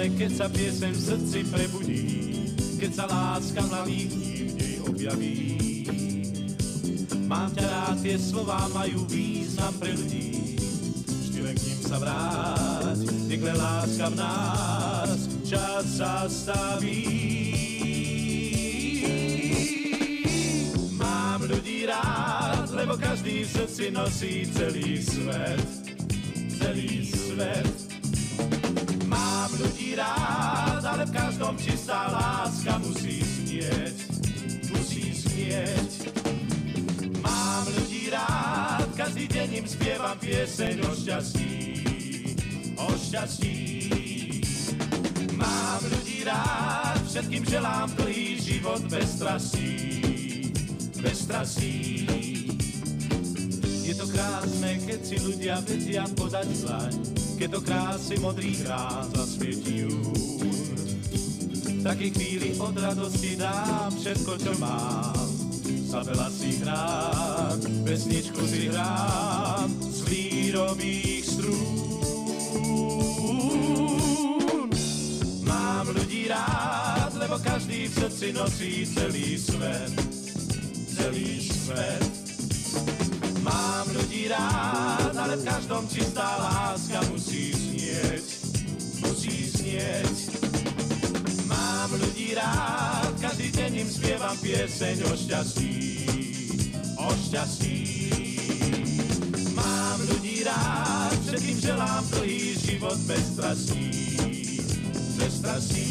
krásne, keď sa pieseň v srdci prebudí, keď sa láska mladých dní v nej objaví. Mám ťa rád, tie slová majú význam pre ľudí, vždy len k ním sa vráť, niekde láska v nás čas zastaví. Mám ľudí rád, lebo každý v srdci nosí celý svet, celý svet. Mám ľudí rád, ale v každom čistá láska musí znieť, musí znieť. Mám ľudí rád, každý deň im spievam pieseň o šťastí, o šťastí. Mám ľudí rád, všetkým želám dlhý život bez strastí, bez strastí. Je to krásne, keď si ľudia vedia podať dlaň, keď do krásy modrých rán zasvietí jún. V takej chvíli od radosti dám všetko, čo mám, sa veľa si hrám, pesničku si hrám z lírových strún. Mám ľudí rád, lebo každý v srdci nosí celý svet, celý svet. Mám ľudí rád, ale v každom čistá láska musí znieť, musí znieť. Mám ľudí rád, každý deň im spievam pieseň o šťastí, o šťastí. Mám ľudí rád, všetkým želám dlhý život bez strastí, bez strastí.